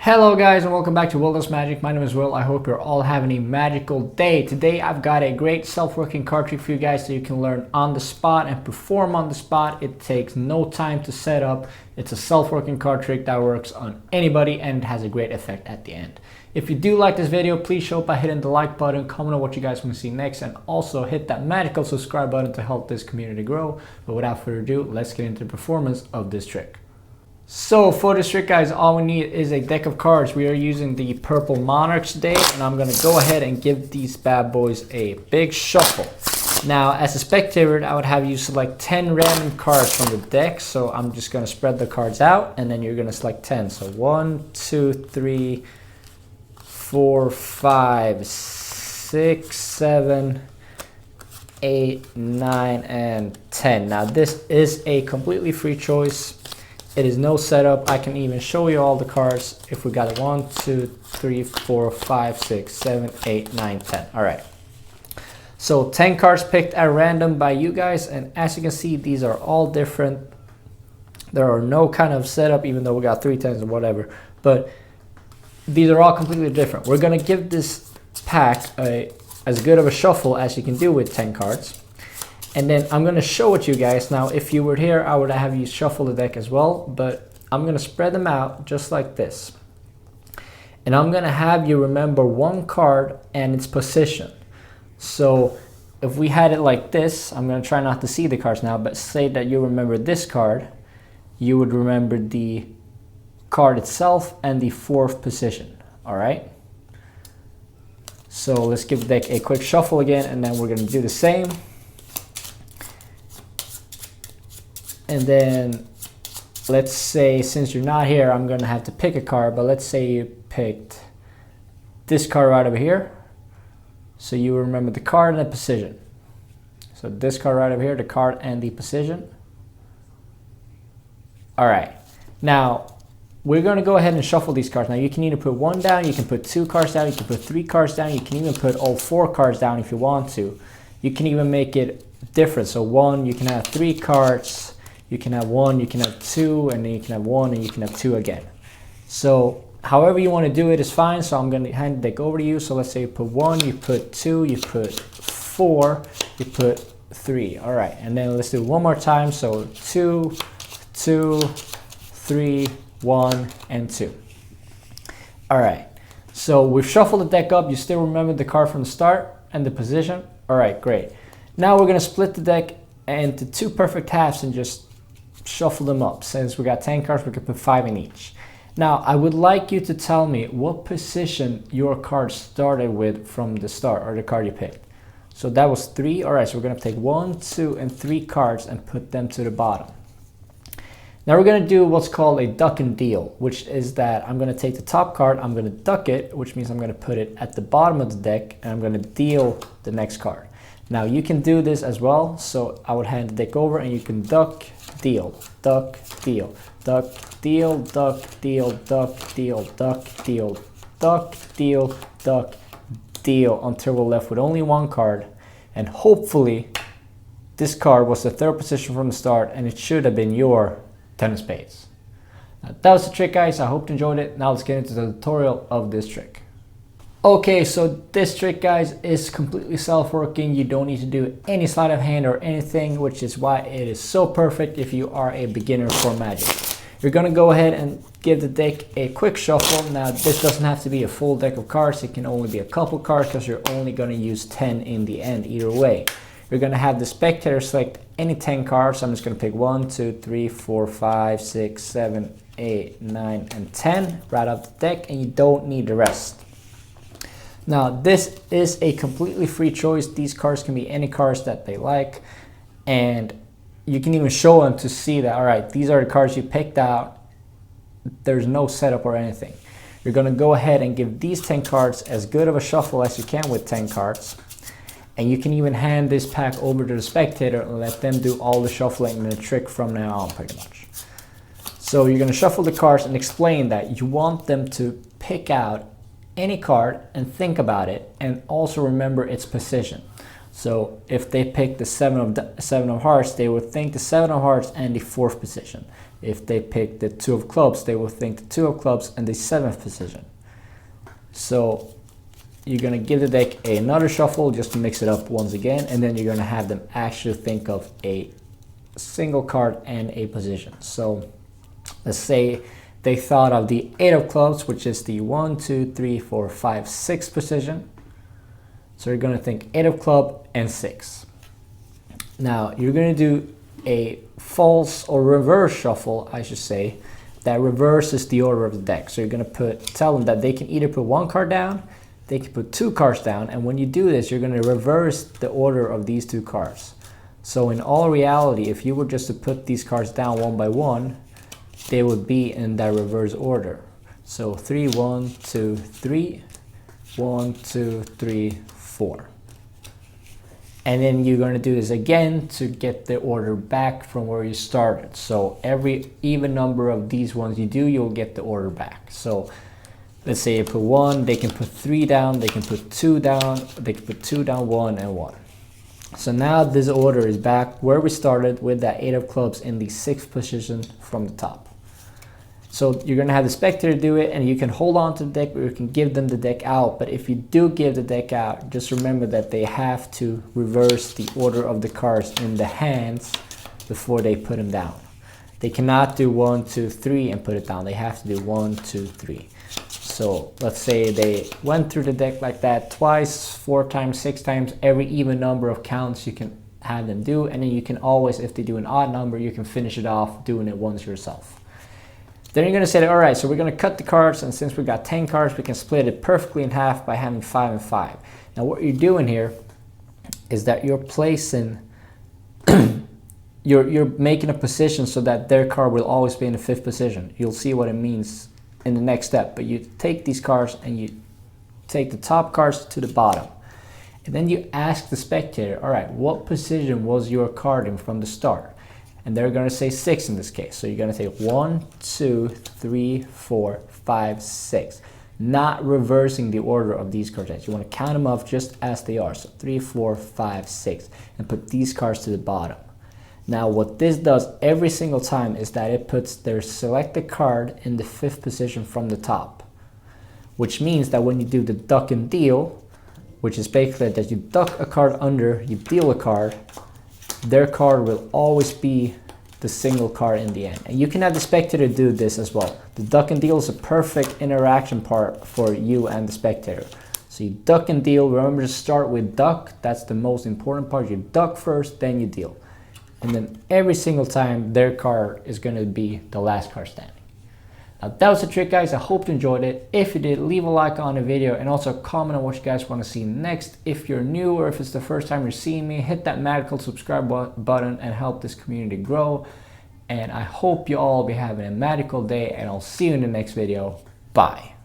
Hello guys and welcome back to Wilderness Magic. My name is Will. I hope you're all having a magical day. Today I've got a great self-working card trick for you guys so you can learn on the spot and perform on the spot. It takes no time to set up. It's a self-working card trick that works on anybody and it has a great effect at the end. If you do like this video, please show up by hitting the like button, comment on what you guys want to see next, and also hit that magical subscribe button to help this community grow. But without further ado, let's get into the performance of this trick. So for this trick, guys, all we need is a deck of cards. We are using the purple monarchs today, and I'm going to go ahead and give these bad boys a big shuffle. Now, as a spectator, I would have you select 10 random cards from the deck. So I'm just going to spread the cards out, and then you're going to select 10. So 1, 2, 3, 4, 5, 6, 7, 8, 9, and 10. Now, this is a completely free choice. It is no setup. I can even show you all the cards if we got 1, 2, 3, 4, 5, 6, 7, 8, 9, 10. All right. So 10 cards picked at random by you guys. And as you can see, these are all different. There are no kind of setup, even though we got 3 10s or whatever. But these are all completely different. We're going to give this pack as good of a shuffle as you can do with 10 cards. And then I'm going to show it to you guys. Now, if you were here, I would have you shuffle the deck as well. But I'm going to spread them out just like this. And I'm going to have you remember one card and its position. So if we had it like this, I'm going to try not to see the cards now. But say that you remember this card. You would remember the card itself and the 4th position. All right. So let's give the deck a quick shuffle again. And then we're going to do the same. And then let's say, since you're not here, I'm going to have to pick a card. But let's say you picked this card right over here. So you remember the card and the position. So this card right over here, the card and the position. All right. Now, we're going to go ahead and shuffle these cards. Now, you can either put 1 down, you can put 2 cards down, you can put 3 cards down, you can even put all 4 cards down if you want to. You can even make it different. So 1, you can have 3 cards. You can have 1, you can have 2, and then you can have 1, and you can have 2 again. So however you want to do it is fine. So I'm going to hand the deck over to you. So let's say you put 1, you put 2, you put 4, you put 3. All right, and then let's do it one more time. So 2, 2, 3, 1, and 2. All right, so we've shuffled the deck up. You still remember the card from the start and the position? All right, great. Now we're going to split the deck into 2 perfect halves and just shuffle them up. Since we got 10 cards, we can put 5 in each. Now, I would like you to tell me what position your card started with from the start, or the card you picked. So that was 3. All right, so we're going to take 1, 2, and 3 cards and put them to the bottom. Now we're going to do what's called a duck and deal, which is that I'm going to take the top card, I'm going to duck it, which means I'm going to put it at the bottom of the deck, and I'm going to deal the next card. Now you can do this as well, so I would hand the deck over and you can duck, deal, duck, deal, duck, deal, duck, deal, duck, deal, duck, deal, duck, deal, duck, deal, until we're left with only 1 card. And hopefully this card was the 3rd position from the start, and it should have been your 10 of spades. Now, that was the trick, guys. I hope you enjoyed it. Now let's get into the tutorial of this trick. Okay, so this trick, guys, is completely self-working. You don't need to do any sleight of hand or anything, which is why it is so perfect if you are a beginner for Magic. You're going to go ahead and give the deck a quick shuffle. Now, this doesn't have to be a full deck of cards. It can only be a couple cards because you're only going to use 10 in the end either way. You're going to have the spectator select any 10 cards. So I'm just going to pick 1, 2, 3, 4, 5, 6, 7, 8, 9, and 10 right off the deck, and you don't need the rest. Now, this is a completely free choice. These cards can be any cards that they like. And you can even show them to see that, all right, these are the cards you picked out. There's no setup or anything. You're going to go ahead and give these 10 cards as good of a shuffle as you can with 10 cards. And you can even hand this pack over to the spectator and let them do all the shuffling and the trick from now on, pretty much. So you're going to shuffle the cards and explain that you want them to pick out any card and think about it, and also remember its position. So if they pick the seven of hearts, they would think the 7 of hearts and the 4th position. If they pick the 2 of clubs, they will think the 2 of clubs in the 7th position. So you're going to give the deck another shuffle just to mix it up once again, and then you're going to have them actually think of a single card and a position. So let's say they thought of the 8 of clubs, which is the 1, 2, 3, 4, 5, 6 position. So you're going to think 8 of club and 6. Now you're going to do a false or reverse shuffle, I should say, that reverses the order of the deck. So you're going to tell them that they can either put 1 card down, they can put 2 cards down, and when you do this, you're going to reverse the order of these 2 cards. So in all reality, if you were just to put these cards down one by one, they would be in that reverse order. So 3, 1, 2, 3, 1, 2, 3, 4. And then you're going to do this again to get the order back from where you started. So every even number of these ones you do, you'll get the order back. So let's say you put 1, they can put 3 down, they can put 2 down, they can put 2 down, 1 and 1. So now this order is back where we started with that 8 of clubs in the 6th position from the top. So you're going to have the spectator do it, and you can hold on to the deck or you can give them the deck out. But if you do give the deck out, just remember that they have to reverse the order of the cards in the hands before they put them down. They cannot do 1, 2, 3 and put it down. They have to do 1, 2, 3. So let's say they went through the deck like that twice, 4 times, 6 times, every even number of counts you can have them do. And then you can always, if they do an odd number, you can finish it off doing it once yourself. Then you're going to say, all right, so we're going to cut the cards, and since we got 10 cards, we can split it perfectly in half by having 5 and 5. Now what you're doing here is that you're placing, you're making a position so that their card will always be in the 5th position. You'll see what it means in the next step, but you take these cards and you take the top cards to the bottom. And then you ask the spectator, all right, what position was your card in from the start? And they're going to say 6 in this case. So you're going to say 1, 2, 3, 4, 5, 6. Not reversing the order of these cards. You want to count them off just as they are. So 3, 4, 5, 6. And put these cards to the bottom. Now what this does every single time is that it puts their selected card in the 5th position from the top. Which means that when you do the duck and deal, which is basically that you duck a card under, you deal a card, their card will always be the single card in the end. And you can have the spectator do this as well. The duck and deal is a perfect interaction part for you and the spectator. So you duck and deal. Remember to start with duck. That's the most important part. You duck first, then you deal. And then every single time their card is going to be the last card standing. Now that was the trick, guys. I hope you enjoyed it. If you did, leave a like on the video and also comment on what you guys want to see next. If you're new or if it's the first time you're seeing me, hit that magical subscribe button and help this community grow. And I hope you all be having a magical day, and I'll see you in the next video. Bye.